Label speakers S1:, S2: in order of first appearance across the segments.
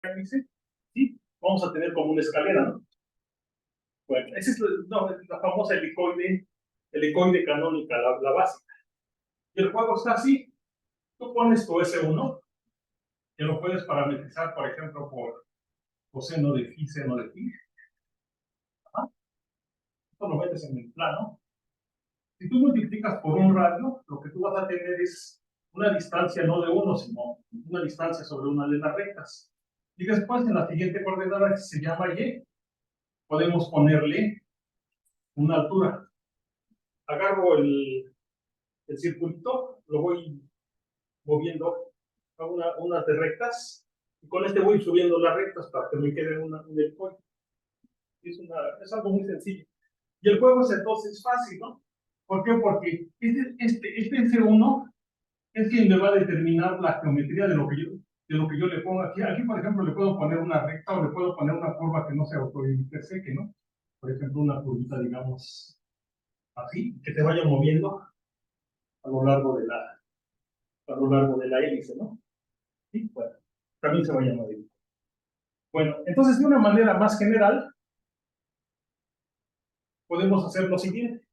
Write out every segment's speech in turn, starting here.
S1: dice, ¿sí? Vamos a tener como una escalera, ¿no? Bueno, esa es la famosa helicoide canónica, la básica. Y el juego está así. Tú pones tu S1, que lo puedes parametrizar, por ejemplo, por coseno de phi, seno de phi. Esto lo metes en el plano. Si tú multiplicas por un radio, lo que tú vas a tener es una distancia no de 1, sino una distancia sobre una de las rectas. Y después, en la siguiente coordenada, que se llama Y, podemos ponerle una altura. Agarro el circulito, lo voy moviendo a unas de rectas, y con este voy subiendo las rectas para que me quede un helicoide. Es algo muy sencillo. Y el juego es entonces fácil, ¿no? ¿Por qué? Porque este S1 es quien me va a determinar la geometría de lo que yo le pongo aquí. Aquí, por ejemplo, le puedo poner una recta o le puedo poner una curva que no se autointerseque, ¿no? Por ejemplo, una curvita, digamos, así, que se vaya moviendo a lo largo de la hélice, ¿no? Sí, bueno, también se vaya moviendo. Bueno, entonces, de una manera más general, podemos hacer lo siguiente.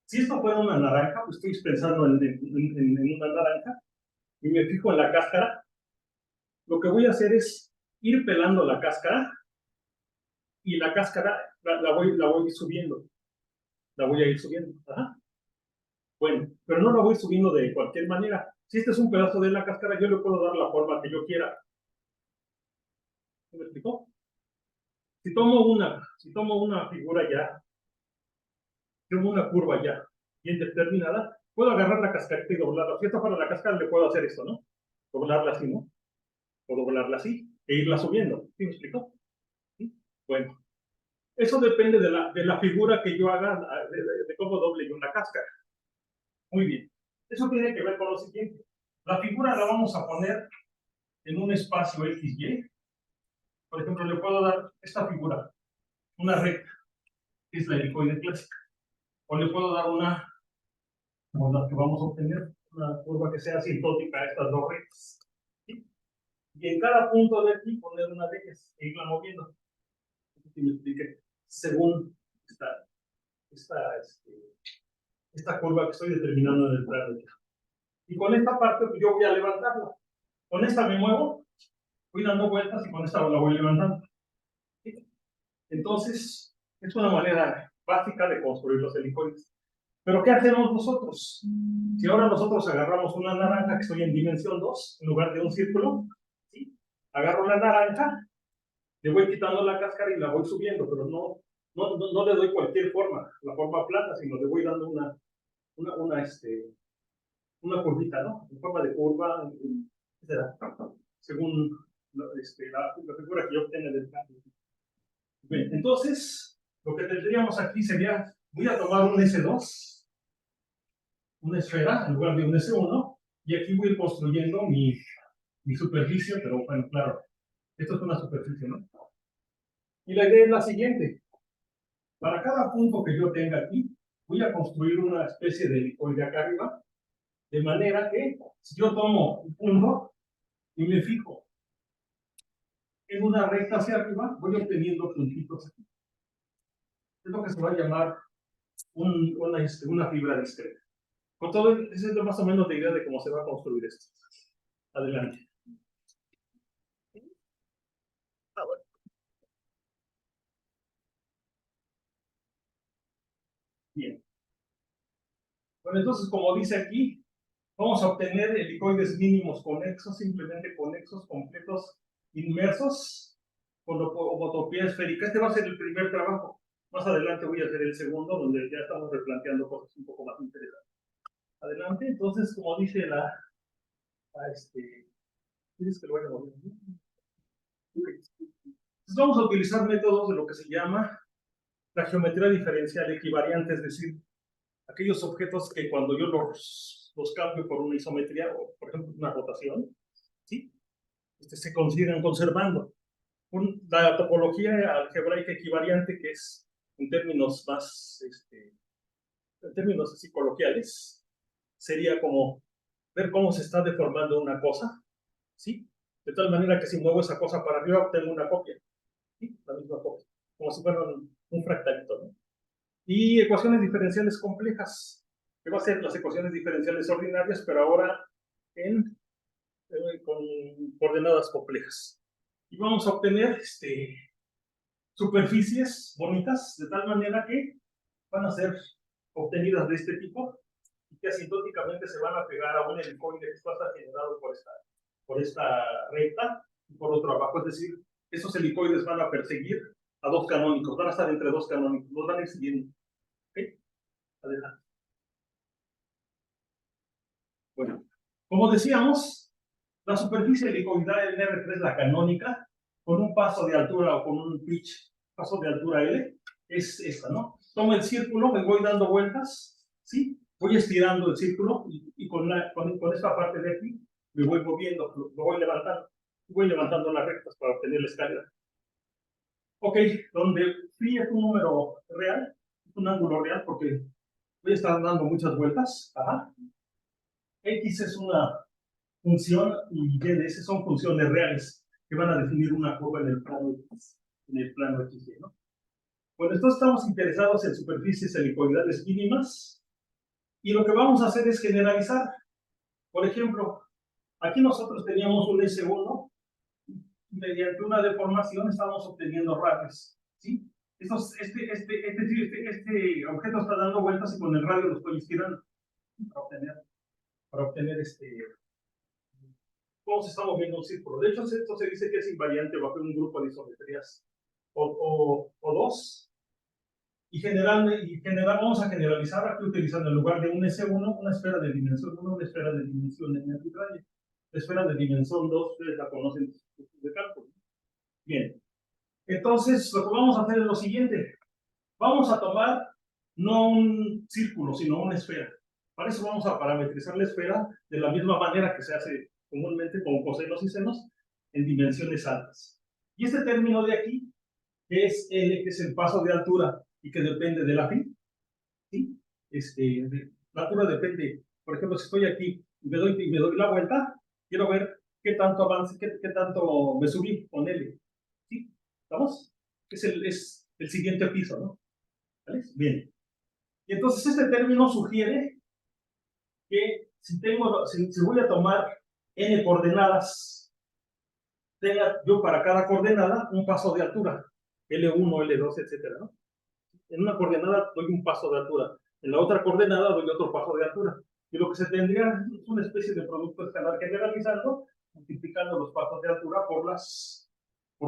S1: Si esto fuera una naranja, pues estoy pensando en una naranja, y me fijo en la cáscara, lo que voy a hacer es ir pelando la cáscara, y la cáscara la voy subiendo, la voy a ir subiendo. Ajá. Bueno, pero no la voy subiendo de cualquier manera. Si este es un pedazo de la cáscara, yo le puedo dar la forma que yo quiera. ¿Me explicó? Si tomo una figura ya, tengo una curva ya bien determinada, puedo agarrar la cascarita y doblarla. Si esto fuera la cáscara, le puedo hacer esto, ¿no? Doblarla así, ¿no? O doblarla así, e irla subiendo. ¿Sí me explicó? ¿Sí? Bueno, eso depende de la figura que yo haga, de cómo doble yo la cáscara. Muy bien. Eso tiene que ver con lo siguiente. La figura la vamos a poner en un espacio XY. Por ejemplo, le puedo dar esta figura, una recta, que es la helicoide clásica. O le puedo dar una, como la que vamos a obtener, una curva que sea asintótica a estas dos rectas. ¿Sí? Y en cada punto de aquí poner una de ellas e irla moviendo. Si me explique, según esta curva que estoy determinando en el plano. Y con esta parte, pues yo voy a levantarla. Con esta me muevo, voy dando vueltas y con esta la voy levantando. ¿Sí? Entonces, es una manera básica de construir los helicoides. Pero ¿qué hacemos nosotros? Si ahora nosotros agarramos una naranja que estoy en dimensión 2, en lugar de un círculo, ¿sí? Agarro la naranja, le voy quitando la cáscara y la voy subiendo, pero no le doy cualquier forma, la forma plana, sino le voy dando una curvita, ¿no? En forma de curva, según la figura que yo obtenga del cambio. Bien, entonces, lo que tendríamos aquí sería, voy a tomar un S2, una esfera, en lugar de un S1, y aquí voy a ir construyendo mi superficie, pero bueno, claro, esto es una superficie, ¿no? Y la idea es la siguiente. Para cada punto que yo tenga aquí, voy a construir una especie de helicoide acá arriba, de manera que si yo tomo un punto y me fijo en una recta hacia arriba, voy obteniendo puntitos aquí. Es lo que se va a llamar una fibra discreta. Con todo, esa es más o menos la idea de cómo se va a construir esto. Adelante. Bien. Bueno, entonces, como dice aquí, vamos a obtener helicoides mínimos conexos, simplemente conexos, completos, inmersos, con homotopía esférica. Este va a ser el primer trabajo. Más adelante voy a hacer el segundo, donde ya estamos replanteando cosas un poco más interesantes. Adelante, entonces, como dice ¿quieres que lo vaya a mover? Entonces vamos a utilizar métodos de lo que se llama la geometría diferencial equivariante, es decir, aquellos objetos que cuando yo los cambio por una isometría, o por ejemplo una rotación, ¿sí? Se consideran conservando. La topología algebraica equivariante, que es en términos más, en términos así coloquiales, sería como ver cómo se está deformando una cosa, ¿sí? De tal manera que si muevo esa cosa para arriba, obtengo una copia. ¿Sí? La misma copia. Como si fuera un fractalito, ¿no? Y ecuaciones diferenciales complejas, que va a ser las ecuaciones diferenciales ordinarias, pero ahora con coordenadas complejas. Y vamos a obtener superficies bonitas, de tal manera que van a ser obtenidas de este tipo y que asintóticamente se van a pegar a un helicoide que está generado por esta recta y por otro abajo. Es decir, esos helicoides van a perseguir a dos canónicos, van a estar entre dos canónicos, los van a ir siguiendo. ¿Ok? Adelante. Bueno, como decíamos, la superficie helicoidal en R3, la canónica, con un paso de altura o con un pitch, paso de altura L, es esta, ¿no? Tomo el círculo, me voy dando vueltas, ¿sí? Voy estirando el círculo y con esta parte de aquí me voy moviendo, lo voy levantando las rectas para obtener la escalera. Ok, donde phi es un número real, es un ángulo real porque voy a estar dando muchas vueltas. Ajá. X es una función y y de S son funciones reales que van a definir una curva en el plano X, ¿no? Bueno, entonces estamos interesados en superficies helicoidales mínimas y lo que vamos a hacer es generalizar. Por ejemplo, aquí nosotros teníamos un S1 y mediante una deformación estamos obteniendo radios, ¿sí? Este objeto está dando vueltas y con el radio lo estoy estirando para obtener cómo se está moviendo un círculo. De hecho, esto se dice que es invariante bajo un grupo de isometrías o dos. Y vamos a generalizar aquí utilizando en lugar de un S1, una esfera de dimensión 1, una esfera de dimensión n arbitraria. La esfera de dimensión 2, ustedes la conocen de cálculo. Bien. Entonces, lo que vamos a hacer es lo siguiente. Vamos a tomar no un círculo, sino una esfera. Para eso vamos a parametrizar la esfera de la misma manera que se hace comúnmente con cosenos y senos en dimensiones altas. Y este término de aquí, que es L, que es el paso de altura y que depende de la phi, ¿sí? La altura depende, por ejemplo, si estoy aquí y me doy la vuelta, quiero ver qué tanto avance, qué tanto me subí con L. ¿Sí? ¿Estamos? Es el siguiente piso, ¿no? ¿Vale? Bien. Y entonces este término sugiere que si voy a tomar n coordenadas, tenga yo para cada coordenada un paso de altura, L1, L2, etcétera, ¿no? En una coordenada doy un paso de altura, en la otra coordenada doy otro paso de altura. Y lo que se tendría es una especie de producto escalar generalizando, multiplicando los pasos de altura por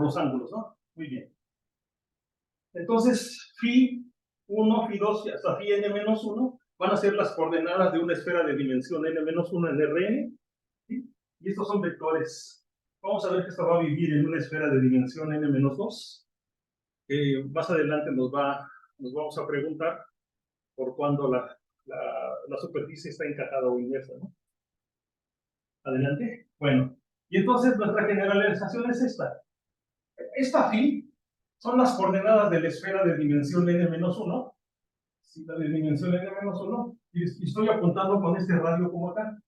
S1: los ángulos, ¿no? Muy bien. Entonces, phi 1, phi 2 y hasta phi n-1 van a ser las coordenadas de una esfera de dimensión n-1 en Rn, ¿sí? Y estos son vectores. Vamos a ver que esto va a vivir en una esfera de dimensión n-2. Más adelante nos vamos a preguntar por cuándo la superficie está encajada o inversa, ¿no? Adelante. Bueno, y entonces nuestra generalización es esta. Esta phi son las coordenadas de la esfera de dimensión n-1, ¿sí? La de dimensión n-1, y estoy apuntando con este radio como acá,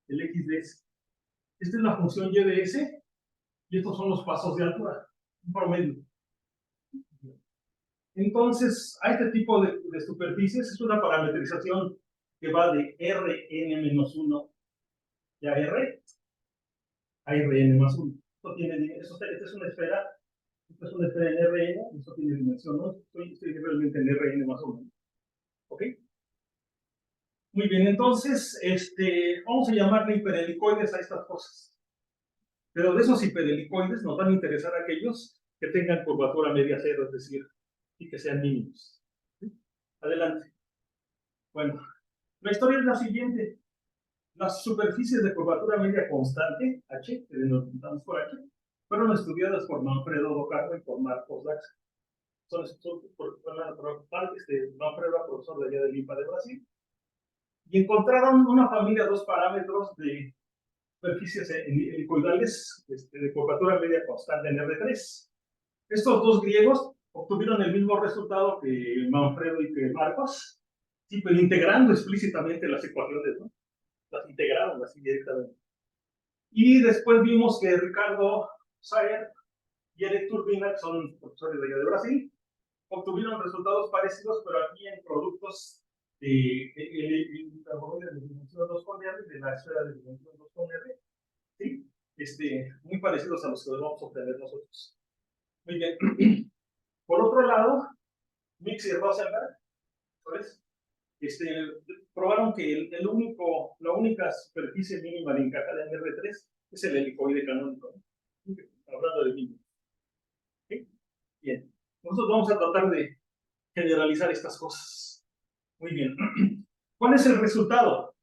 S1: el x de s. Esta es la función y de s, y estos son los pasos de altura, un promedio. Entonces, a este tipo de superficies es una parametrización que va de Rn-1 y a R a Rn+1. Esta es una esfera. Esta es una esfera en Rn, y esto tiene dimensión, ¿no? Estoy realmente en Rn+1. ¿Ok? Muy bien, entonces, vamos a llamarle hiperhelicoides a estas cosas. Pero de esos hiperhelicoides nos van a interesar aquellos que tengan curvatura media cero, es decir, y que sean mínimos. ¿Sí? Adelante. Bueno, la historia es la siguiente. Las superficies de curvatura media constante, H, que denominamos por H, fueron estudiadas por Manfredo Doccardo y por Marcos Daxa. Son por parte de Manfredo, profesor de allá de Limpa de Brasil, y encontraron una familia de dos parámetros de superficies helicoidales de curvatura media constante en R3. Estos dos griegos obtuvieron el mismo resultado que Manfredo y que Marcos, sí, pero integrando explícitamente las ecuaciones, ¿no? Las integraron así directamente. Y después vimos que Ricardo Saer y Eric Turbina, que son profesores de allá de Brasil, obtuvieron resultados parecidos, pero aquí en productos de hiperboreas de dimensión 2 con R, de la esfera de dimensión 2 con R, ¿sí? Muy parecidos a los que debemos obtener nosotros. Muy bien. Por otro lado, Mix y Rosenberg, ¿sabes? Probaron que la única superficie mínima de encajada en R3 es el helicoide canónico, ¿no? Hablando de mínimo. ¿Sí? Bien. Nosotros vamos a tratar de generalizar estas cosas. Muy bien. ¿Cuál es el resultado?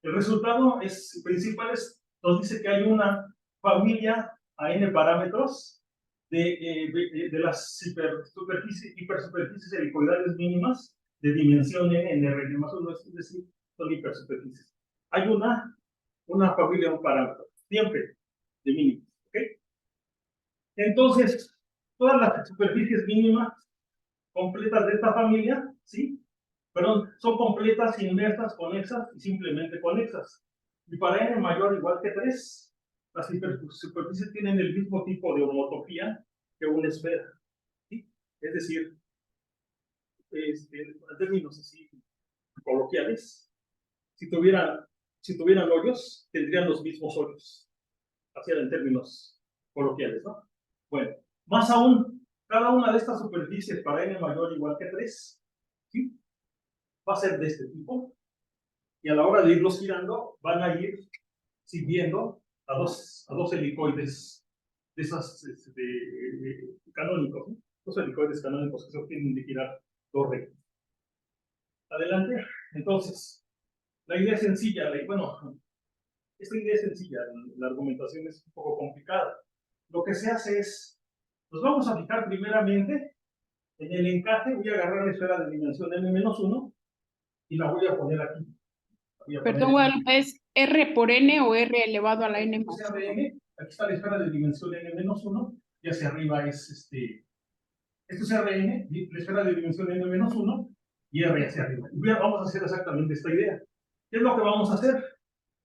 S1: El resultado principal nos dice que hay una familia a n parámetros de las hipersuperficies helicoidales mínimas de dimensión n en R más 1, es decir, son hipersuperficies. Hay una familia, un parámetro, siempre de mínimos. ¿Ok? Entonces, todas las superficies mínimas completas de esta familia, ¿sí? Perdón, son completas, inversas, conexas y simplemente conexas. Y para n mayor o igual que 3, las superficies tienen el mismo tipo de homotopía que una esfera, ¿sí? Es decir, en términos así coloquiales, si tuvieran hoyos, tendrían los mismos hoyos. Así en términos coloquiales, ¿no? Bueno, más aún, cada una de estas superficies para n mayor o igual que 3, ¿sí? Va a ser de este tipo, y a la hora de irlos girando, van a ir siguiendo a dos helicoides de esas canónicos, ¿no? Dos helicoides canónicos que se obtienen de girar dos rectas. Adelante. Entonces, la idea es sencilla, bueno, esta idea es sencilla, la argumentación es un poco complicada. Lo que se hace es, nos vamos a fijar primeramente en el encaje, voy a agarrar la esfera de dimensión n-1 y la voy a poner aquí.
S2: Perdón, Guadalupe, ¿es R por N o R elevado a la N más 1?
S1: Aquí está la esfera de dimensión n-1, y hacia arriba es esto es Rn, la esfera de dimensión n-1, y R hacia arriba. Vamos a hacer exactamente esta idea. ¿Qué es lo que vamos a hacer?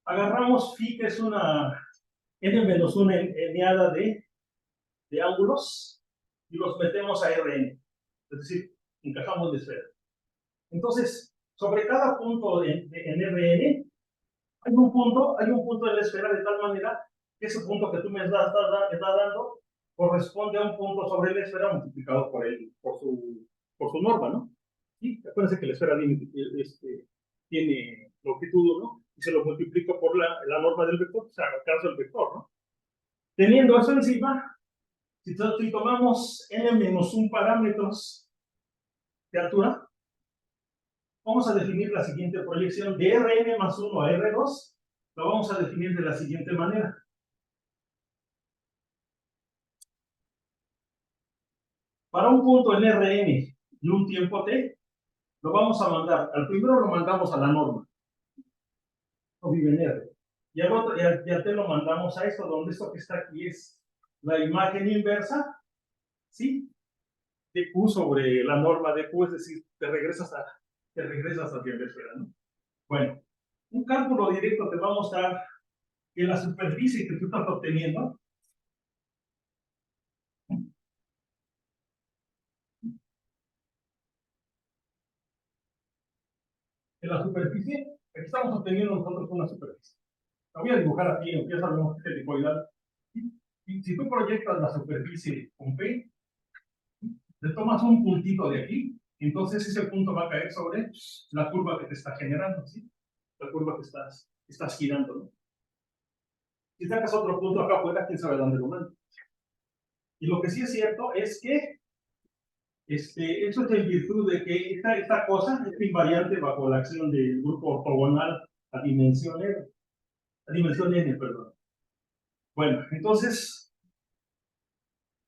S1: Agarramos phi, que es una n-1 eneada de ángulos, y los metemos a Rn. Es decir, encajamos la esfera. Entonces, sobre cada punto en Rn, hay un punto en la esfera de tal manera que ese punto que tú me estás dando corresponde a un punto sobre la esfera multiplicado por su norma, ¿no? Y acuérdense que la esfera tiene longitud 1 y se lo multiplico por la norma del vector, o sea, en el caso del vector, ¿no? Teniendo eso encima, si tomamos n-1 parámetros de altura, vamos a definir la siguiente proyección de Rn más 1 a R2, lo vamos a definir de la siguiente manera. Para un punto en Rn y un tiempo t, lo vamos a mandar, al primero lo mandamos a la norma, no vive en R, y al t lo mandamos a esto, donde esto que está aquí es la imagen inversa, ¿sí? De Q sobre la norma de Q, es decir, te regresas hacia la esfera, ¿no? Bueno, un cálculo directo te va a mostrar que la superficie que tú estás obteniendo aquí estamos obteniendo nosotros una superficie. La voy a dibujar aquí, aunque ya sabemos que es helicoidal. Y si tú proyectas la superficie con P, le tomas un puntito de aquí, entonces ese punto va a caer sobre la curva que te está generando, ¿sí? La curva que estás girando, ¿no? Si sacas otro punto acá afuera, quién sabe dónde lo manda. Y lo que sí es cierto es que eso es en virtud de que esta cosa es invariante bajo la acción del grupo ortogonal a dimensión n, perdón. Bueno, entonces,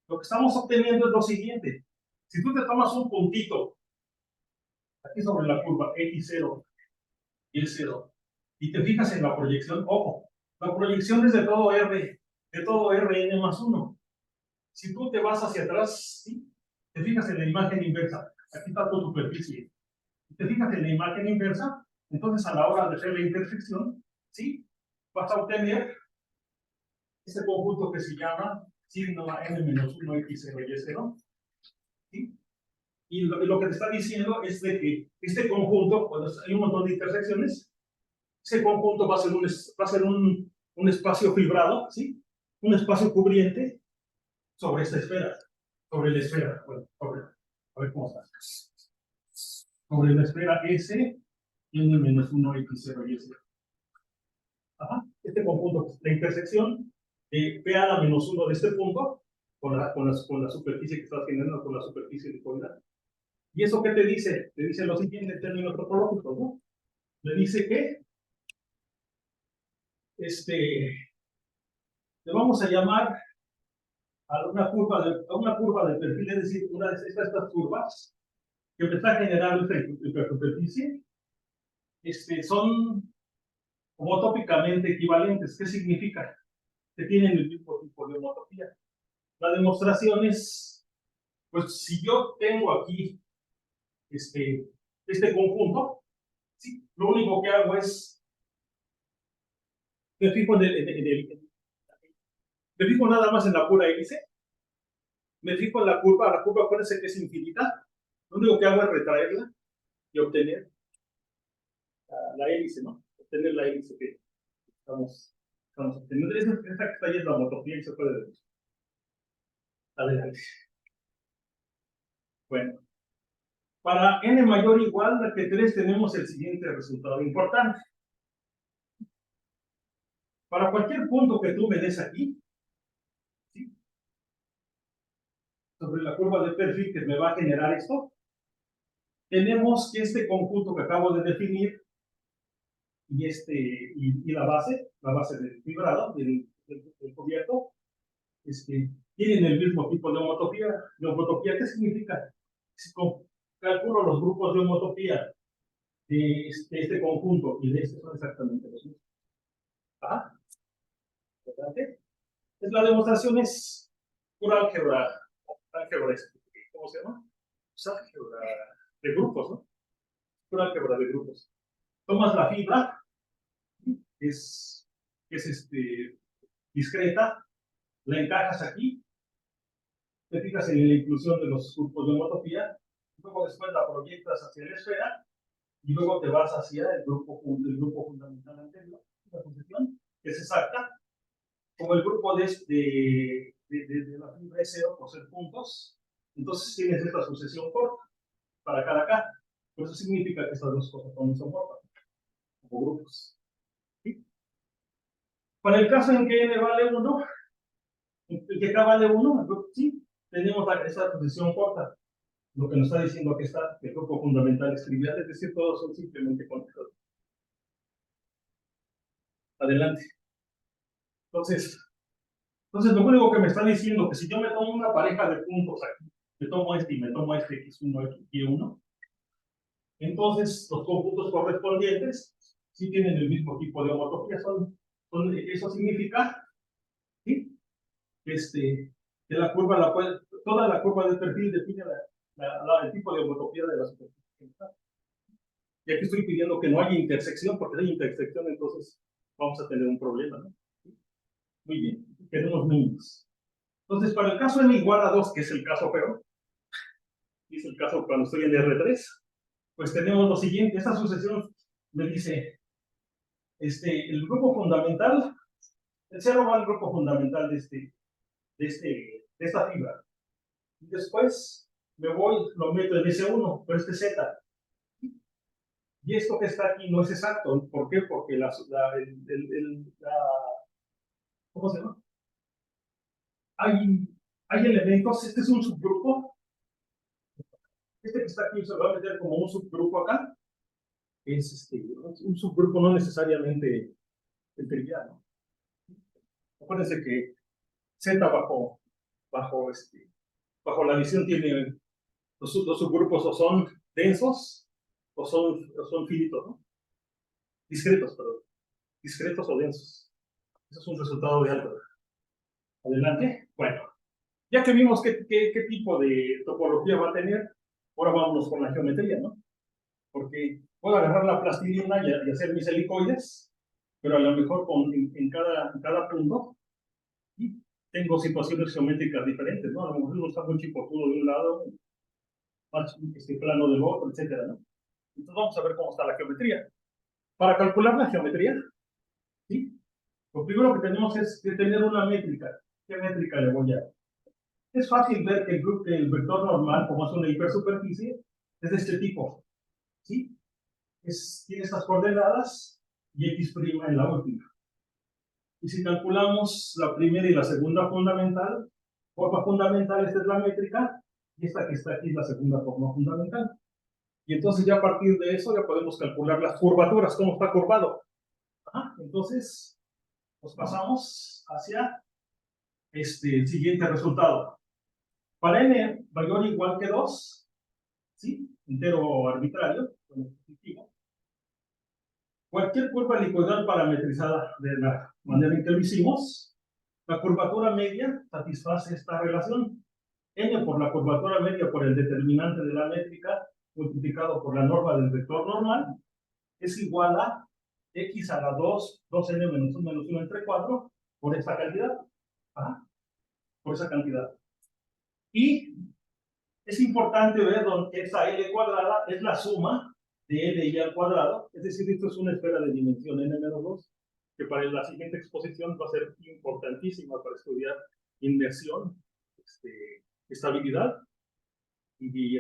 S1: lo que estamos obteniendo es lo siguiente. Si tú te tomas un puntito aquí sobre la curva x0 y el0 y te fijas en la proyección, ojo, la proyección es de todo Rn más 1. Si tú te vas hacia atrás, ¿sí? Te fijas en la imagen inversa, aquí está tu superficie, y te fijas en la imagen inversa, entonces a la hora de hacer la intersección, ¿sí? Vas a obtener este conjunto que se llama signo n-1 x0 y0, ¿sí? Y lo que te está diciendo es de que este conjunto, cuando hay un montón de intersecciones, ese conjunto va a ser un espacio fibrado, ¿sí? Un espacio cubriente sobre esta esfera, sobre la esfera, bueno, a ver cómo está. Sobre la esfera S, n-1 x0 y0. Ajá. Este conjunto, la intersección de PA-1 de este punto con la superficie que estás generando, con la superficie dipolar. ¿Y eso qué te dice? Te dice lo siguiente en términos topológicos, ¿no? Le dice que le vamos a llamar a una curva de perfil, es decir, una de estas curvas que me está generando esta hipersuperficie, son homotópicamente equivalentes. ¿Qué significa? Que tienen el mismo tipo de homotopía. La demostración es, pues si yo tengo aquí este conjunto, ¿sí? Lo único que hago es, me fijo me fijo nada más en la pura hélice, me fijo en la curva acuérdense que es infinita, lo único que hago es retraerla y obtener la hélice, ¿no? Obtener la hélice que estamos obteniendo. Esta que está ahí es la homotopía y se puede ver. Adelante. Bueno, para n mayor o igual a que 3 tenemos el siguiente resultado importante. Para cualquier punto que tú me des aquí, ¿sí? Sobre la curva de perfil que me va a generar esto, tenemos que este conjunto que acabo de definir y la base del fibrado, del cubierto, tienen el mismo tipo de homotopía. ¿De homotopía qué significa? Si calculo los grupos de homotopía de este conjunto y de este son exactamente los mismos. ¿Ah? La demostración es pura álgebra, ¿cómo se llama? Pues álgebra de grupos, ¿no? Pura álgebra de grupos. Tomas la fibra, es discreta, la encajas aquí, te fijas en la inclusión de los grupos de homotopía, luego después la proyectas hacia la esfera y luego te vas hacia el grupo fundamental anterior, la posición, que es exacta, como el grupo de la fibra es 0 por ser puntos, entonces tienes esta sucesión corta para cada K. Por eso significa que estas dos cosas son isomorfas, como grupos. ¿Sí? Para el caso en que n vale 1, en que K vale 1, sí, tenemos esta sucesión corta. Lo que nos está diciendo aquí está, que el grupo fundamental es trivial, es decir, todos son simplemente conectados. Adelante. Entonces, lo único que me está diciendo que si yo me tomo una pareja de puntos aquí, me tomo este y me tomo este X1, Y1, entonces los conjuntos correspondientes sí tienen el mismo tipo de homotopía. Eso significa, ¿sí? Que la curva toda la curva de perfil define el tipo de homotopía de la superficie. Y aquí estoy pidiendo que no haya intersección, porque si hay intersección, entonces vamos a tener un problema, ¿no? Muy bien, tenemos mínimos. Entonces, para el caso n igual a 2, que es el caso peor, y es el caso cuando estoy en R3, pues tenemos lo siguiente. Esta sucesión me dice, el grupo fundamental, el 0 va al grupo fundamental de esta fibra. Y después me voy, lo meto en S1, pero Z. Y esto que está aquí no es exacto. ¿Por qué? Porque ¿cómo se llama? Hay elementos, este es un subgrupo, que está aquí se va a meter como un subgrupo acá, es un subgrupo no necesariamente trivial, ¿no? Acuérdense que Z bajo la visión tiene los subgrupos o son densos o son finitos, ¿no? Discretos, perdón. Discretos o densos. Eso es un resultado de álgebra. Adelante. Bueno, ya que vimos qué tipo de topología va a tener, ahora vámonos con la geometría, ¿no? Porque puedo agarrar la plastilina y hacer mis helicoides, pero a lo mejor en cada punto Y tengo situaciones geométricas diferentes, ¿no? A lo mejor uno está muy chipotudo de un lado, más plano del otro, etcétera, ¿no? Entonces vamos a ver cómo está la geometría. Para calcular la geometría, ¿sí? Lo primero que tenemos es que tener una métrica. ¿Qué métrica le voy a dar? Es fácil ver que el vector normal, como es una hipersuperficie, es de este tipo, ¿sí? Tiene estas coordenadas y x' en la última. Y si calculamos la primera y la segunda fundamental, forma fundamental, esta es la métrica, y esta que está aquí es la segunda forma fundamental. Y entonces ya a partir de eso ya podemos calcular las curvaturas, cómo está curvado. Entonces, nos pasamos hacia el siguiente resultado. Para n mayor o igual que 2, ¿sí? Entero arbitrario, positivo. Cualquier curva helicoidal parametrizada de la manera en que lo hicimos, la curvatura media satisface esta relación. N por la curvatura media por el determinante de la métrica multiplicado por la norma del vector normal es igual a x a la 2n menos 1 menos 1 entre 4 por esta cantidad. Por esa cantidad. Y es importante ver donde esta L cuadrada es la suma de L y al cuadrado, es decir, esto es una esfera de dimensión n menos 2, que para la siguiente exposición va a ser importantísima para estudiar inmersión, estabilidad y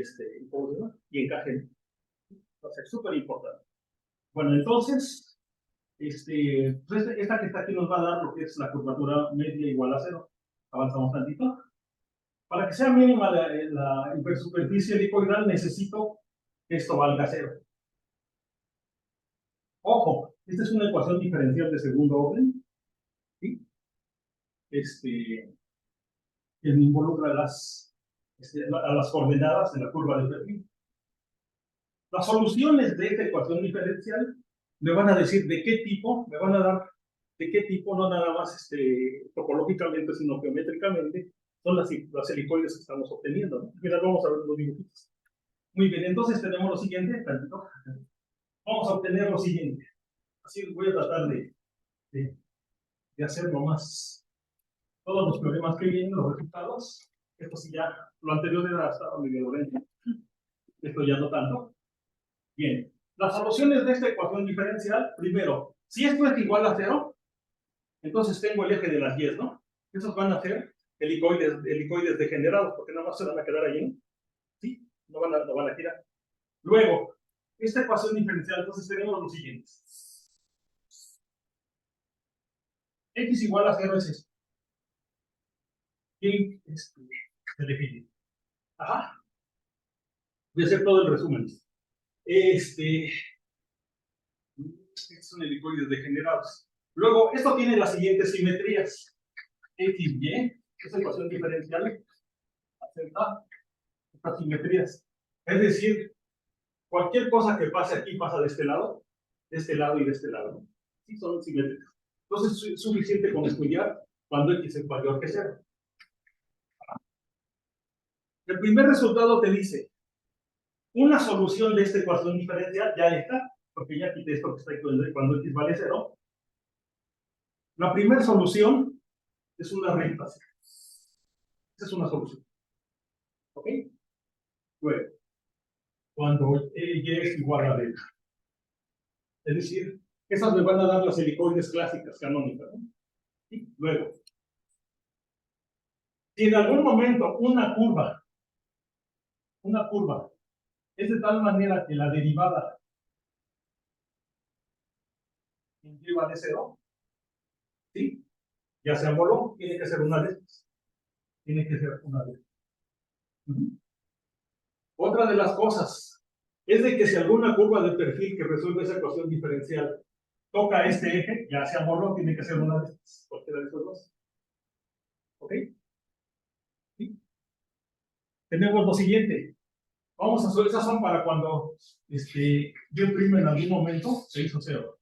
S1: encaje. Va a ser súper importante. Bueno, entonces, esta que está aquí nos va a dar lo que es la curvatura media igual a 0. Avanzamos tantito. Para que sea mínima la hipersuperficie helicoidal, necesito que esto valga 0. Ojo, esta es una ecuación diferencial de segundo orden, ¿sí? Que involucra a las coordenadas de la curva de perfil. Las soluciones de esta ecuación diferencial me van a decir de qué tipo, me van a dar de qué tipo, no nada más topológicamente, sino geométricamente, son las helicoides que estamos obteniendo, ¿no? Mira, vamos a ver los dibujitos. Muy bien, entonces tenemos lo siguiente, vamos a obtener lo siguiente. Así voy a tratar de hacerlo más. Todos los problemas que vienen, los resultados, esto sí ya, lo anterior era estaba medio lento, esto ya no tanto. Bien, las soluciones de esta ecuación diferencial, primero, si esto es igual a 0, entonces tengo el eje de las 10, ¿no? Esos van a ser helicoides degenerados, porque nada más se van a quedar ahí, ¿no? ¿Sí? No van a girar. Luego, esta ecuación diferencial, entonces tenemos los siguientes. X igual a 0 es esto. Y se define. Voy a hacer todo el resumen. Son helicoides degenerados. Luego, esto tiene las siguientes simetrías. X, Y, esa ecuación diferencial acepta estas simetrías. Es decir, cualquier cosa que pase aquí pasa de este lado y de este lado. Sí, son simétricas. Entonces es suficiente con estudiar cuando X es mayor que 0. El primer resultado te dice, una solución de esta ecuación diferencial ya está, porque ya quité esto que está aquí cuando X vale 0. La primera solución es una recta. Esa es una solución. ¿Ok? Luego, cuando Y es igual a delta. Es decir, esas me van a dar las helicoides clásicas canónicas, ¿no? Y luego, si en algún momento una curva es de tal manera que la derivada lleva de 0, ¿sí? Ya se amoló, tiene que ser una de estas. Tiene que ser una de estas. Otra de las cosas es de que si alguna curva de perfil que resuelve esa ecuación diferencial toca este eje, ya se amoló, tiene que ser una de estas. Cualquiera de estos dos. ¿Ok? ¿Sí? Tenemos lo siguiente. Vamos a hacer, esas son para cuando Y' en algún momento se hizo 0.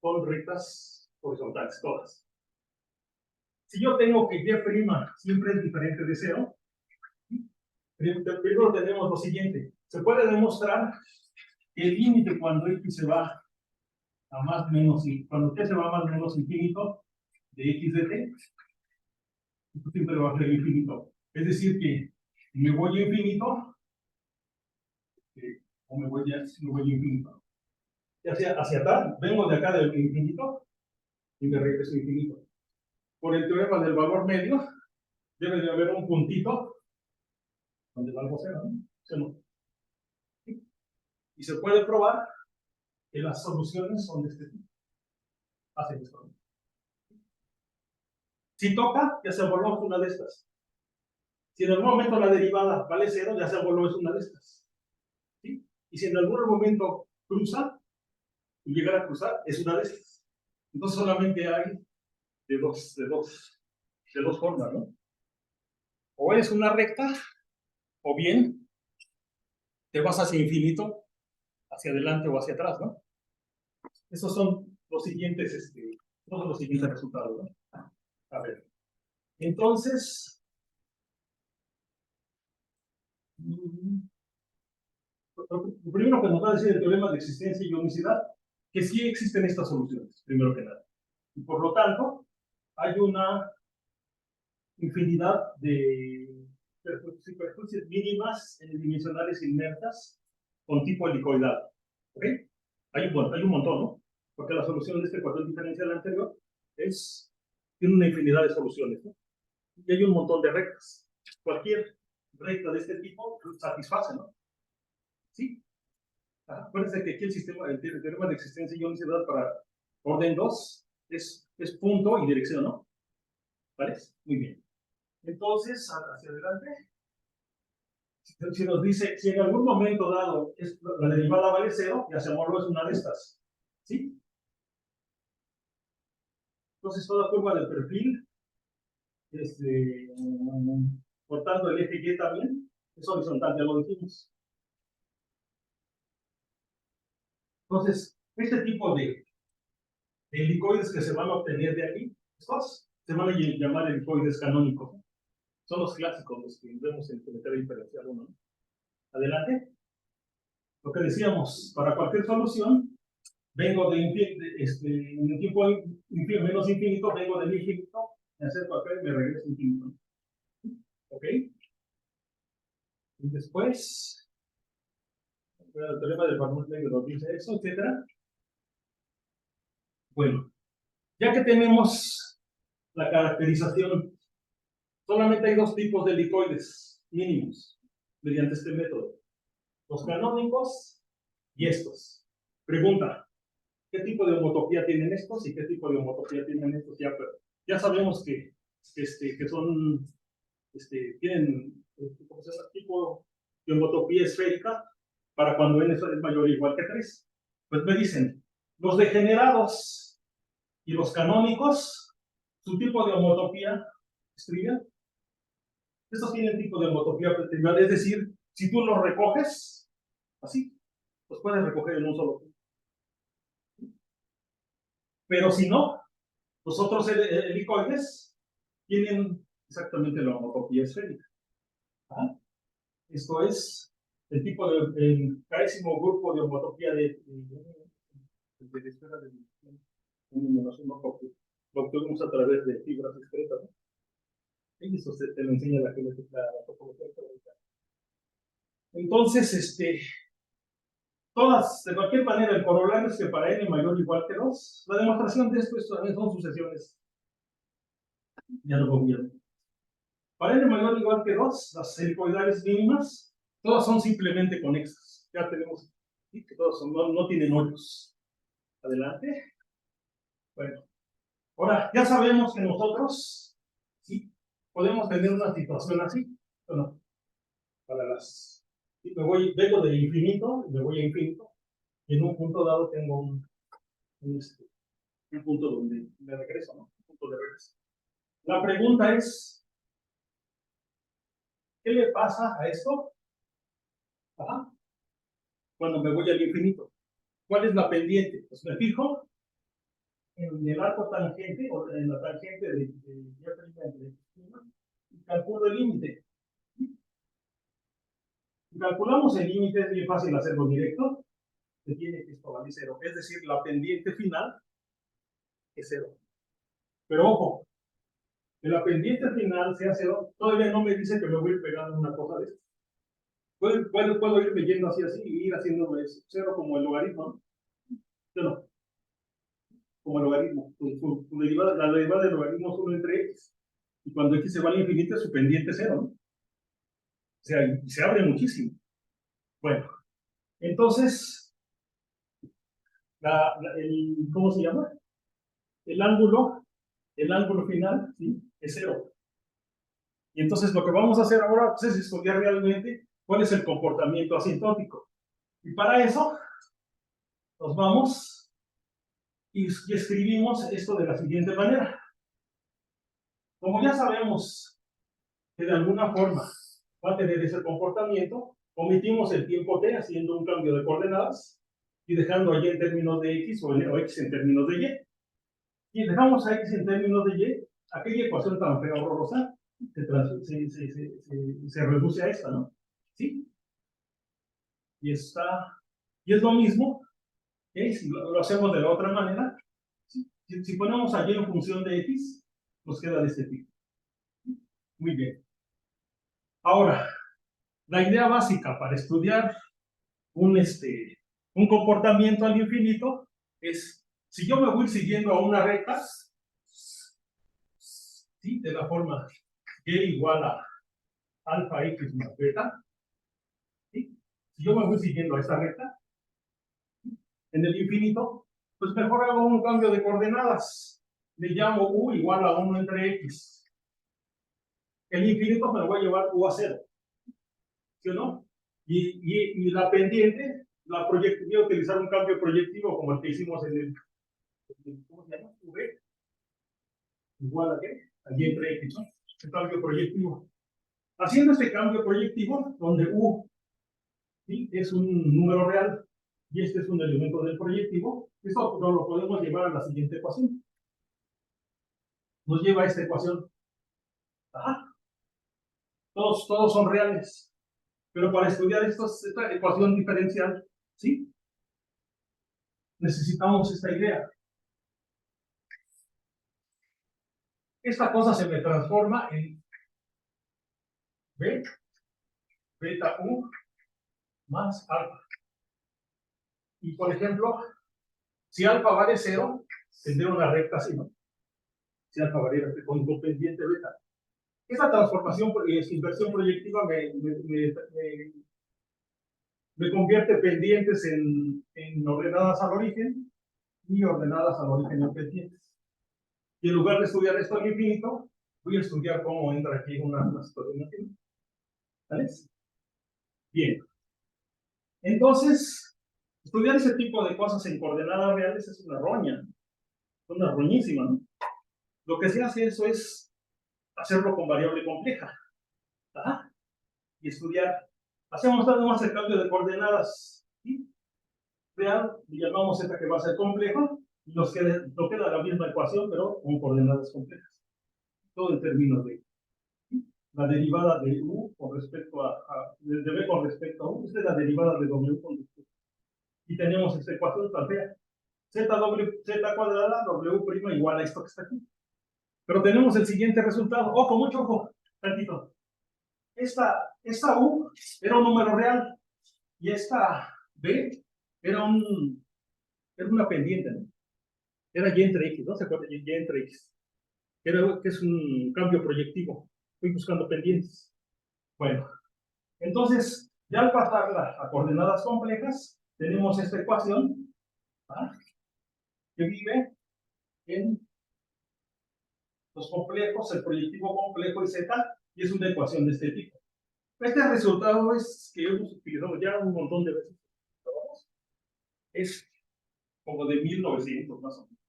S1: Son rectas horizontales, todas. Si yo tengo que Y' siempre es diferente de 0, primero tenemos lo siguiente. Se puede demostrar que el límite cuando X se va a más menos, cuando T se va a más menos infinito, de x de t, esto siempre va a ser infinito. Es decir, que me voy a infinito, o me voy a infinito. Ya sea hacia atrás, vengo de acá del infinito y me regreso infinito. Por el teorema del valor medio, debe de haber un puntito donde valgo cero, ¿no? Cero. Y se puede probar que las soluciones son de este tipo. Hacen esto. Si toca, ya se voló una de estas. Si en algún momento la derivada vale cero, ya se voló es una de estas. ¿Sí? Y si en algún momento cruza, y llegar a cruzar, es una de estas. Entonces solamente hay de dos formas, ¿no? O es una recta, o bien te vas hacia infinito, hacia adelante o hacia atrás, ¿no? Esos son los siguientes, todos los siguientes resultados, ¿no? A ver. Entonces, lo primero que nos va a decir el teorema de existencia y unicidad, que sí existen estas soluciones, primero que nada. Y por lo tanto, hay una infinidad de superficies mínimas dimensionales inertas con tipo helicoidal. ¿Ok? Hay un montón, ¿no? Porque la solución de este cuadrante diferencial anterior tiene una infinidad de soluciones, ¿no? Y hay un montón de rectas. Cualquier recta de este tipo satisface, ¿no? ¿Sí? Acuérdense que aquí el teorema de existencia y unicidad para orden 2 es punto y dirección, ¿no? ¿Vale? Muy bien. Entonces, hacia adelante, si nos dice, si en algún momento dado la derivada vale cero, ya se es una de estas. ¿Sí? Entonces, toda curva del perfil, cortando el eje Y también, es horizontal, ya lo dijimos. Entonces, este tipo de helicoides que se van a obtener de aquí, estos se van a llamar helicoides canónicos, ¿no? Son los clásicos, los que vemos en geometría diferencial 1, ¿no? Adelante. Lo que decíamos, para cualquier solución, vengo en el tiempo menos infinito, vengo del infinito, me acerco acá y me regreso infinito. ¿Ok? Y después, el teorema del valor medio nos dice eso, etc. Bueno, ya que tenemos la caracterización, solamente hay dos tipos de helicoides mínimos mediante este método: los canónicos y estos. Pregunta: ¿qué tipo de homotopía tienen estos y qué tipo de homotopía tienen estos? Ya sabemos que son, tienen, ¿cómo se llama? Tipo de homotopía esférica para cuando n es mayor o igual que 3. Pues me dicen, los degenerados y los canónicos, su tipo de homotopía es trivial. Estos tienen tipo de homotopía trivial, es decir, si tú los recoges, así, los puedes recoger en un solo punto. Pero si no, los otros helicoides tienen exactamente la homotopía esférica. Esto es el tipo el carísimo grupo de homotopía de esfera de -1, porque lo obtuvimos a través de fibras discretas, ¿no? Y eso te lo enseña la topología. Entonces, todas, de cualquier manera, el corolario es que para n mayor o igual que 2, la demostración de esto también son sucesiones de algo bien. Para n mayor o igual que 2, las helicoidales mínimas, todas son simplemente conexas. Ya tenemos que todas no tienen hoyos. Adelante. Bueno, ahora ya sabemos que nosotros, ¿sí?, podemos tener una situación así. Bueno, para las. ¿Sí? Vengo de infinito y me voy a infinito. Y en un punto dado tengo un punto donde me regreso, ¿no? Un punto de regreso. La pregunta es, ¿qué le pasa a esto? Cuando me voy al infinito. ¿Cuál es la pendiente? Pues me fijo en el arco tangente o en la tangente de y calculo el límite. Si calculamos el límite, es bien fácil hacerlo directo. Se tiene que esto vale 0. Es decir, la pendiente final es 0. Pero ojo, en la pendiente final sea cero, todavía no me dice que me voy a ir pegando una cosa de esto. Puedo irme yendo así y ir haciendo cero como el logaritmo, ¿no? ¿Sí o no? Como el logaritmo. La derivada del logaritmo es 1 entre x. Y cuando x se va al infinito, su pendiente es cero, ¿no? O sea, y se abre muchísimo. Bueno, entonces, ¿cómo se llama? El ángulo final, ¿sí? Es cero. Y entonces lo que vamos a hacer ahora pues, es estudiar realmente cuál es el comportamiento asintótico. Y para eso nos vamos y escribimos esto de la siguiente manera. Como ya sabemos que de alguna forma va a tener ese comportamiento, omitimos el tiempo t haciendo un cambio de coordenadas y dejando y en términos de x o x en términos de y. Y dejamos a x en términos de y, aquella ecuación tan fea horrorosa se reduce a esta, ¿no? ¿Sí? Y es lo mismo, si lo hacemos de la otra manera, ¿sí? Si ponemos a y en función de x, nos queda de este tipo. Muy bien. Ahora, la idea básica para estudiar un comportamiento al infinito es, si yo me voy siguiendo a una recta, ¿sí? De la forma y igual a alfa x más beta, ¿sí? Si yo me voy siguiendo a esta recta, en el infinito, pues mejor hago un cambio de coordenadas. Le llamo u igual a 1 entre x. El infinito me lo voy a llevar u a 0. ¿Sí o no? Y la pendiente, voy a utilizar un cambio proyectivo como el que hicimos en el ¿cómo se llama? V. Igual a qué? A y entre x, ¿no? El cambio proyectivo. Haciendo este cambio proyectivo, donde u, ¿sí? Es un número real y este es un elemento del proyectivo, esto lo podemos llevar a la siguiente ecuación. Nos lleva a esta ecuación. Ajá. Todos son reales. Pero para estudiar esta ecuación diferencial, ¿sí? Necesitamos esta idea. Esta cosa se me transforma en B, beta U más alfa. Y por ejemplo, si alfa vale 0, tendré una recta así, ¿no? Si alfa valiera con pendiente beta. Esta transformación, inversión proyectiva me convierte pendientes en ordenadas al origen y ordenadas al origen en pendientes. Y en lugar de estudiar esto al infinito, voy a estudiar cómo entra aquí una situación así. ¿Vale? Bien. Entonces, estudiar ese tipo de cosas en coordenadas reales es una roña. Es una roñísima, ¿no? Lo que se hace eso es hacerlo con variable compleja. Ajá. Y estudiar. Hacemos nada más el cambio de coordenadas. ¿Sí? Real, y llamamos esta que va a ser complejo, y nos queda la misma ecuación, pero con coordenadas complejas. Todo en términos de la derivada de u con respecto de b con respecto a u, esta es la derivada de w con respecto. Y tenemos esta ecuación tan fea. Z cuadrada, w' igual a esto que está aquí. Pero tenemos el siguiente resultado. Ojo, mucho ojo, tantito. Esta u era un número real, y esta b era una pendiente, ¿no? Era y entre x, ¿no? ¿Se acuerdan? Y entre x. Que es un cambio proyectivo. Estoy buscando pendientes. Bueno, entonces, ya al pasarla a coordenadas complejas, tenemos esta ecuación, ¿ah? Que vive en los complejos, el proyectivo complejo y z, y es una ecuación de este tipo. Este resultado es que hemos utilizado ya un montón de veces. Es como de 1900 más o menos.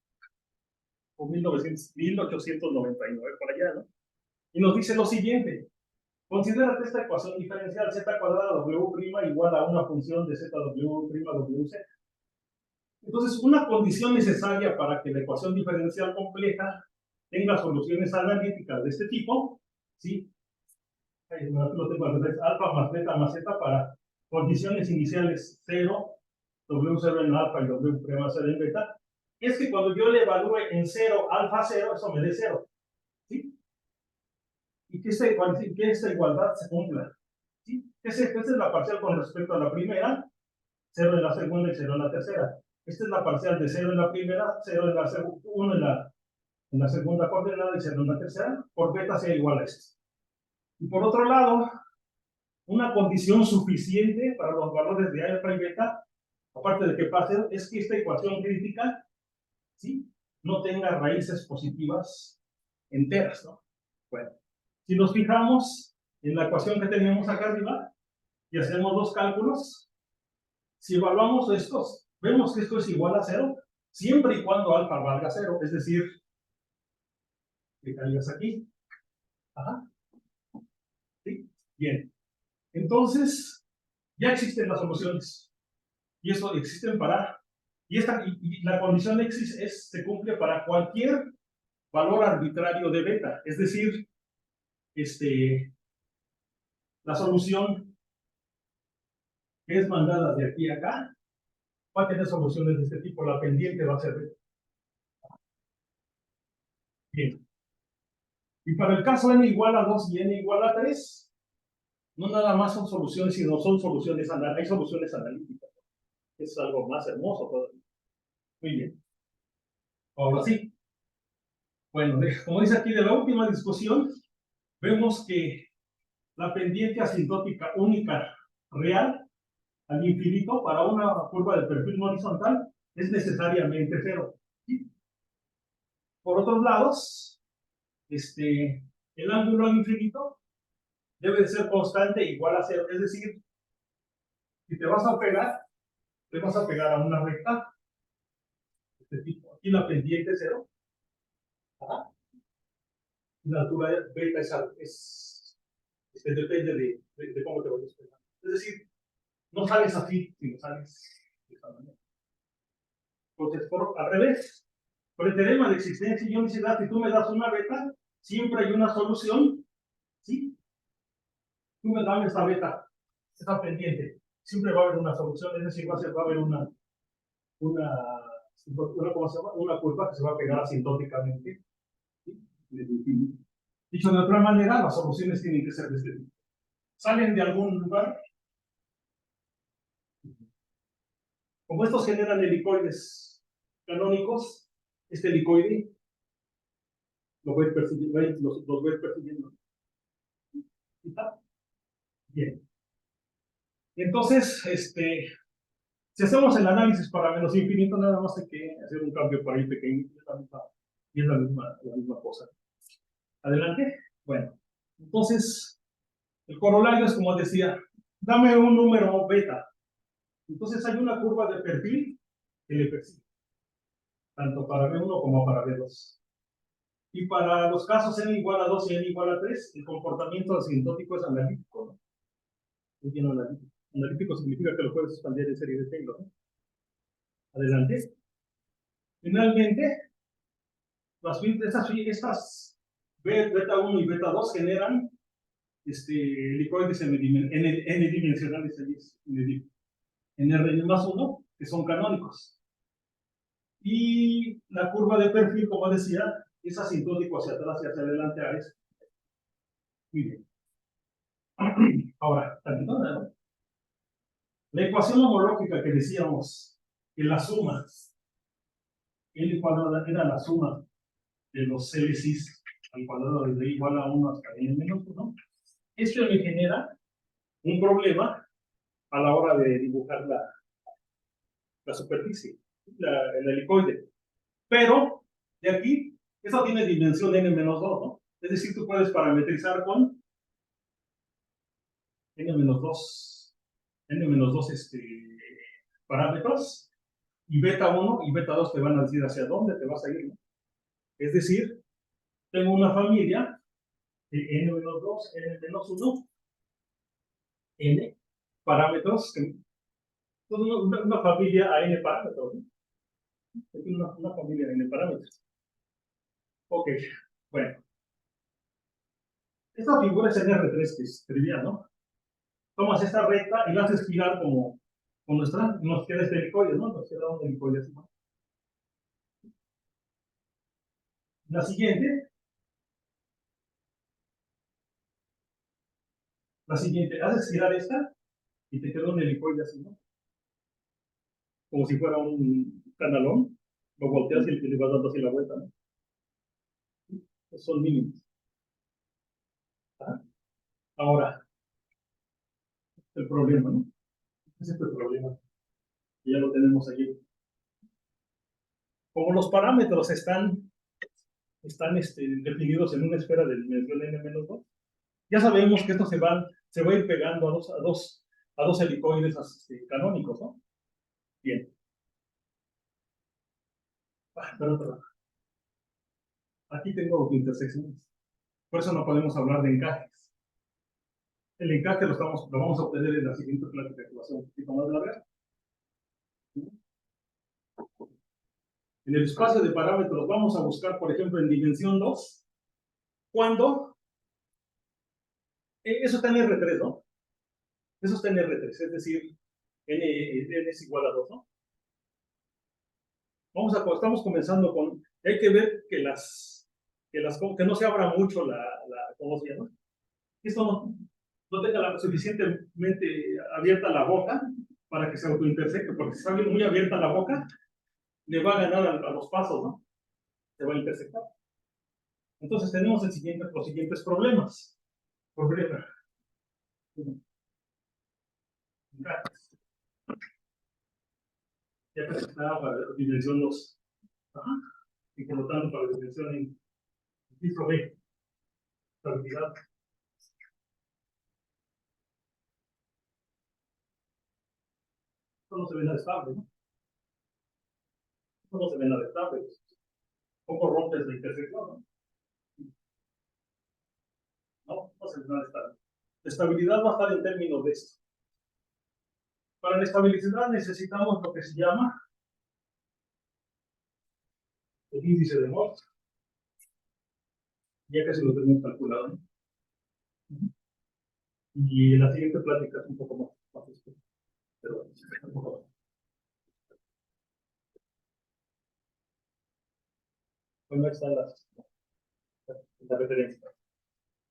S1: O 1899, por allá, ¿no? Y nos dice lo siguiente. Considérate esta ecuación diferencial z cuadrada w' igual a una función de zw', wz. Entonces, una condición necesaria para que la ecuación diferencial compleja tenga soluciones analíticas de este tipo, ¿sí? Lo tengo al revés, alfa más beta más z para condiciones iniciales 0, w0 en alfa y w' en beta, es que cuando yo le evalúe en 0, alfa 0, eso me dé 0. ¿Sí? Y que esta igualdad se cumpla. ¿Sí? Esta es la parcial con respecto a la primera, 0 en la segunda y 0 en la tercera. Esta es la parcial de 0 en la primera, 0 en la segunda, 1 en la segunda coordenada y 0 en la tercera, por beta sea igual a esto. Y por otro lado, una condición suficiente para los valores de alfa y beta, aparte de que pase, es que esta ecuación crítica, ¿sí?, no tenga raíces positivas enteras, ¿no? Bueno, si nos fijamos en la ecuación que tenemos acá arriba y hacemos los cálculos, si evaluamos estos, vemos que esto es igual a 0, siempre y cuando alfa valga 0, es decir, que caigas aquí. Ajá. ¿Sí? Bien. Entonces, ya existen las soluciones. Y eso existen para... Y la condición se cumple para cualquier valor arbitrario de beta. Es decir, la solución que es mandada de aquí a acá va a tener soluciones de este tipo. La pendiente va a ser beta. Bien. Y para el caso n igual a 2 y n igual a 3, no nada más son soluciones, sino son soluciones, hay soluciones analíticas. Es algo más hermoso todavía. Muy bien. Ahora sí. Bueno, como dice aquí de la última discusión, vemos que la pendiente asintótica única real al infinito para una curva de perfil no horizontal es necesariamente 0. ¿Sí? Por otros lados, el ángulo al infinito debe de ser constante igual a 0. Es decir, si te vas a pegar a una recta de este tipo. Aquí la pendiente es 0. Ajá. Y la altura beta depende de cómo te vayas a pegar. Es decir, no sales así, sino sales de esta manera. Entonces, al revés, por el teorema de existencia y unicidad, si tú me das una beta, siempre hay una solución, ¿sí? Tú me das esta beta, esta pendiente, siempre va a haber una solución, es decir, va a haber ¿cómo se llama? Una curva que se va a pegar asintóticamente, ¿sí? Dicho de otra manera, las soluciones tienen que ser de este tipo. Salen de algún lugar. Como estos generan helicoides canónicos, este helicoide los voy persiguiendo. ¿Está? Bien. Entonces, si hacemos el análisis para menos infinito, nada más hay que hacer un cambio por ahí pequeño, y es la misma cosa. Adelante. Bueno, entonces, el corolario es como decía, dame un número beta. Entonces hay una curva de perfil que le persigue, tanto para B1 como para B2. Y para los casos n igual a 2 y n igual a 3, el comportamiento asintótico es analítico, ¿no? Muy bien analítico. Analítico significa que lo puedes expandir en serie de Taylor, ¿no? Adelante. Finalmente, estas beta 1 y beta 2 generan helicoides n-dimensionales en R más 1, que son canónicos. Y la curva de perfil, como decía, es asintótico hacia atrás y hacia adelante a eso. Muy bien. Ahora, ¿no? La ecuación homológica que decíamos, que la suma, L cuadrada era la suma de los LCs al cuadrado desde igual a 1 hasta n menos 1, esto me genera un problema a la hora de dibujar la superficie, el helicoide. Pero, de aquí, eso tiene dimensión n menos 2, ¿no? Es decir, tú puedes parametrizar con n menos 2 parámetros, y beta 1 y beta 2 te van a decir hacia dónde te vas a ir, ¿no? Es decir, tengo una familia de n menos 2, n menos 1, n parámetros, una familia a n parámetros, ¿no? Una familia de n parámetros. Ok, bueno. Esta figura es en R3, que es trivial, ¿no? Tomas esta recta y la haces girar como nos queda este helicoide, ¿no? Nos queda un helicoide así, ¿no? La siguiente, haces girar esta y te queda un helicoide así, ¿no? Como si fuera un canalón, lo volteas y le vas dando así la vuelta, ¿no? Esos son mínimos. ¿Ah? Ahora, el problema, ¿no? Ese es el problema. Ya lo tenemos aquí. Como los parámetros están definidos en una esfera de dimensión n-2, ya sabemos que esto se va a ir pegando a dos helicoides canónicos, ¿no? Bien. Perdón. Aquí tengo intersecciones. Por eso no podemos hablar de encajes. El encaje lo vamos a obtener en la siguiente plática de ecuación un poquito más larga. En el espacio de parámetros vamos a buscar, por ejemplo, en dimensión 2, cuando eso está en R3, ¿no? Eso está en R3, es decir, n es igual a 2, ¿no? Estamos comenzando con, hay que ver que no se abra mucho ¿cómo se llama? Que esto no tenga suficientemente abierta la boca para que se autointersecte, porque si está muy abierta la boca, le va a ganar a los pasos, ¿no? Se va a intersectar. Entonces tenemos los siguientes problemas. Problema. Ya presentaba para la dimensión 2. Ajá. Y por lo tanto, para la dimensión en piso B, estabilidad. Esto no se ve nada estable, ¿no? Esto no se ve nada estable. ¿Cómo rompes la intersección, no? No se ve nada estable. La estabilidad va a estar en términos de esto. Para la estabilidad necesitamos lo que se llama el índice de Mohs. Ya casi lo tenemos calculado, ¿no? Y en la siguiente plática es un poco más pero bueno, un poco más. Bueno, ahí están la referencia.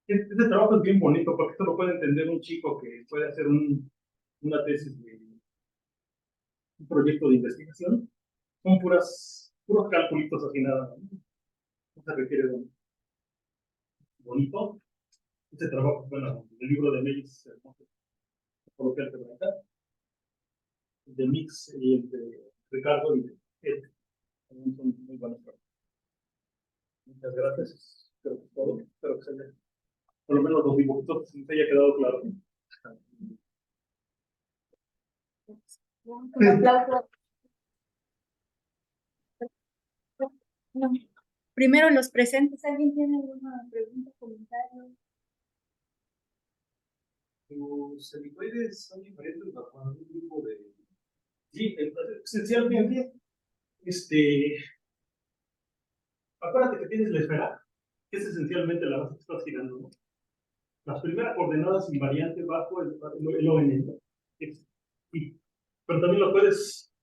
S1: Este trabajo es bien bonito porque esto lo puede entender un chico que puede hacer una tesis de un proyecto de investigación. Son puros calculitos así nada, ¿no? No se requiere de un bonito. Este trabajo, bueno, el libro de Mix, coloquial que voy acá, de Mix y el de Ricardo y de Ed, también son muy buenos trabajos. Muchas gracias. Creo que es todo. Espero que se haya, por lo menos los dibujitos, se haya quedado claro.
S3: Un aplauso. No. Primero los presentes. ¿Alguien tiene alguna pregunta, comentario?
S1: Los helicoides son diferentes bajo un grupo de. Sí, esencialmente, acuérdate que tienes la esfera, que es esencialmente la base que estás girando, ¿no? Las primeras coordenadas invariantes bajo el ON, ¿no? Pero también lo puedes,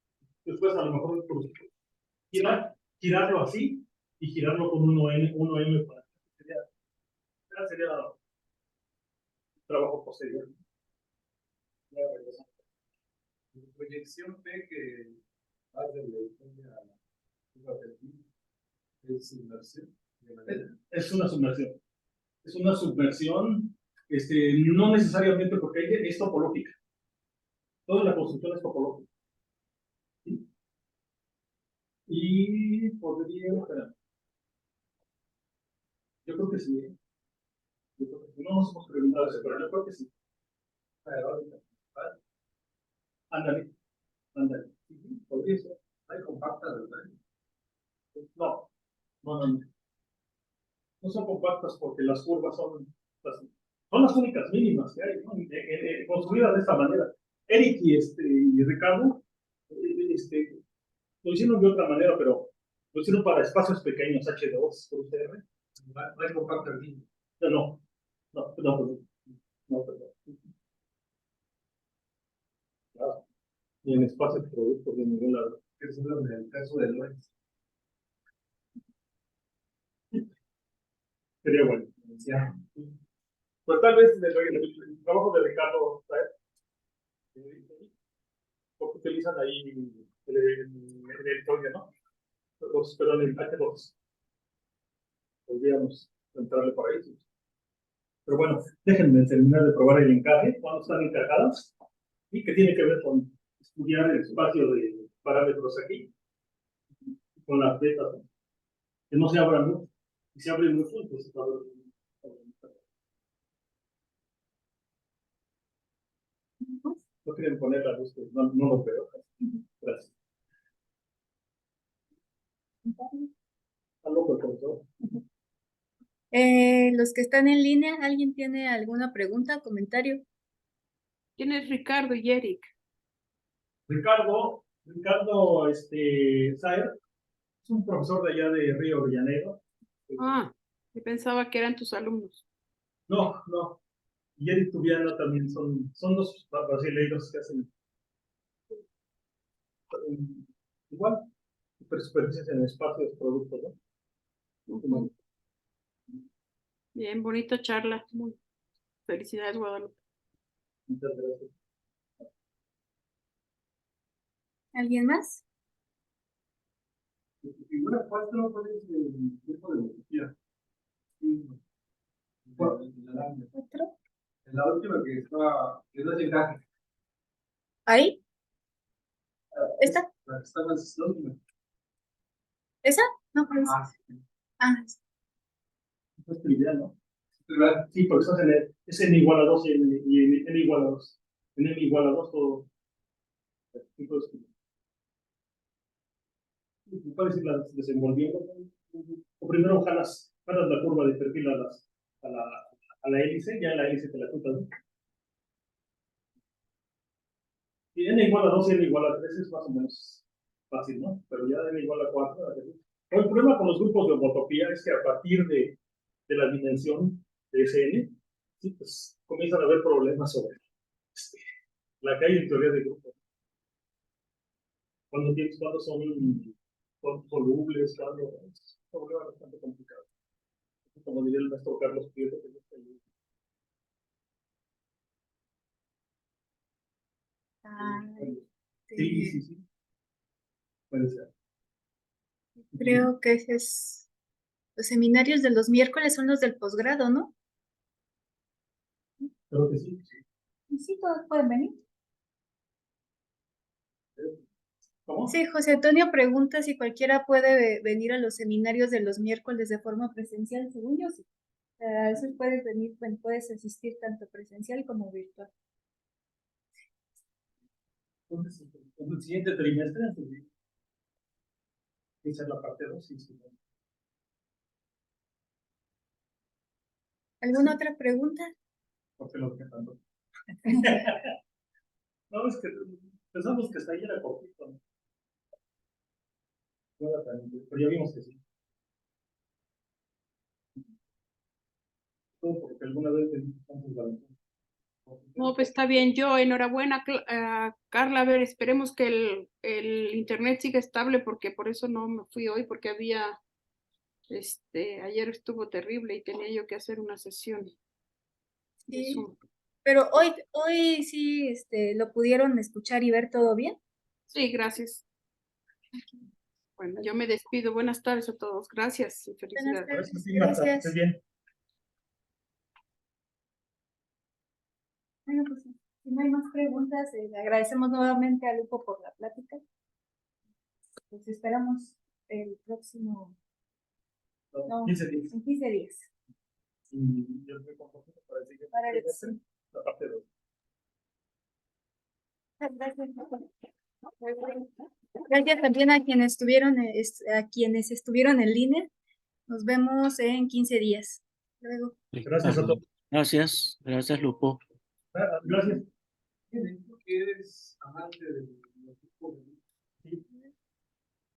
S1: después a lo mejor girarlo así y girarlo con uno M para sería trabajo posterior.
S4: Proyección P que hace la es submersión.
S1: Es una submersión. Es una submersión, no necesariamente porque es topológica. Toda la construcción es topológica. ¿Sí? Y podría, espera. Yo creo que sí. Yo creo que sí. No nos hemos preguntado eso, pero yo creo que sí. Ándale, ándale. Podría ser.
S4: Hay compacta, ¿verdad?
S1: No, no. No son compactas porque las curvas son las únicas mínimas que hay, ¿no? Construidas de esta manera. Eric y Ricardo lo hicieron de otra manera, pero lo hicieron para espacios pequeños, H2, por UTR.
S4: No hay compacta aquí.
S1: No, perdón. Claro. Y en espacios de productos de ningún lado.
S4: Que es en el caso del Lorenz.
S1: Sería bueno. Ya. Pues tal vez el trabajo de Ricardo, ¿sabes? Porque utilizan ahí el editorio, ¿no? Pero en el H2 podríamos entrarle por ahí. Sí. Pero bueno, déjenme terminar de probar el encaje, cuando están encajadas, y que tiene que ver con estudiar el espacio de parámetros aquí, con las betas, ¿no? Que no se abran mucho. Si se abre mucho, entonces va a haber no quieren poner la luz, no, no lo veo. Gracias. Algo por todo.
S3: Los que están en línea, ¿alguien tiene alguna pregunta, comentario?
S2: ¿Quién es Ricardo y Eric?
S1: Ricardo, Saer, es un profesor de allá de Río de Janeiro.
S2: Ah, yo pensaba que eran tus alumnos.
S1: No, no. Y Eric Tubiano también son los brasileiros que hacen igual, superficies en espacios, productos, ¿no?
S2: Ujú. Bien, bonita charla. Felicidades, Guadalupe.
S1: Muchas gracias.
S3: ¿Alguien más?
S4: Figura 4, ¿cuál es el tipo de metodología? Sí. Bueno,
S3: ¿Otro?
S4: en la última que estaba, que no es encaje.
S3: ¿Ahí? ¿Esta?
S4: La que está más la última.
S3: ¿Esa? No, pues.
S4: Sí.
S3: Ah,
S1: Es trivial, ¿no?
S4: ¿Verdad?
S1: Sí, porque estás es n igual a 2 y n igual a 2. En n igual a 2 todo. Entonces, puedes irla desenvolviendo. O primero jalas la curva de perfil a la hélice, ya en la hélice te la juntas, ¿no? Y n igual a 2 y n igual a 3 es más o menos fácil, ¿no? Pero ya n igual a 4. El problema con los grupos de homotopía es que a partir de la dimensión de ese n, sí, pues comienzan a haber problemas sobre la que hay en teoría de grupos. Cuando son solubles, cuando es un problema bastante complicado. Como diría el maestro Carlos Prieto, que es el sí. Puede ser.
S3: creo que ese es. Los seminarios de los miércoles son los del posgrado, ¿no?
S1: Creo que sí.
S3: Y sí, todos pueden venir.
S1: ¿Cómo?
S3: Sí, José Antonio pregunta si cualquiera puede venir a los seminarios de los miércoles de forma presencial. Según yo, sí. A veces puedes venir, puedes asistir tanto presencial como virtual.
S1: Entonces, en el siguiente trimestre, esa es la parte 2. Sí.
S3: ¿Alguna otra pregunta?
S1: Porque lo que tanto. No, es que pensamos que hasta ahí era cortito, ¿no? Pero ya vimos que sí. Todo porque alguna vez antes
S2: No, pues está bien. Yo, enhorabuena, Carla. A ver, esperemos que el internet siga estable porque por eso no me fui hoy, porque ayer estuvo terrible y tenía yo que hacer una sesión de
S3: Sí.
S2: Zoom.
S3: Pero hoy sí, lo pudieron escuchar y ver todo bien.
S2: Sí, gracias. Bueno, yo me despido. Buenas tardes a todos. Gracias y
S3: Buenas
S2: felicidades.
S3: tardes.
S1: Gracias.
S3: Gracias.
S1: Bien.
S3: Bueno, pues si no hay más preguntas, le agradecemos nuevamente a Lupo por la plática. Pues esperamos el próximo, no,
S1: 15 días.
S3: en 15 días.
S1: Y yo estoy compromiso para el siguiente
S3: Para el
S1: trimestre, la parte 2.
S3: Gracias. Gracias también a quienes estuvieron en línea. Nos vemos en 15 días. Luego.
S1: Gracias a todos.
S5: Gracias, Lupo.
S1: Gracias.
S4: Que eres amante de los tipos de...
S1: Sí.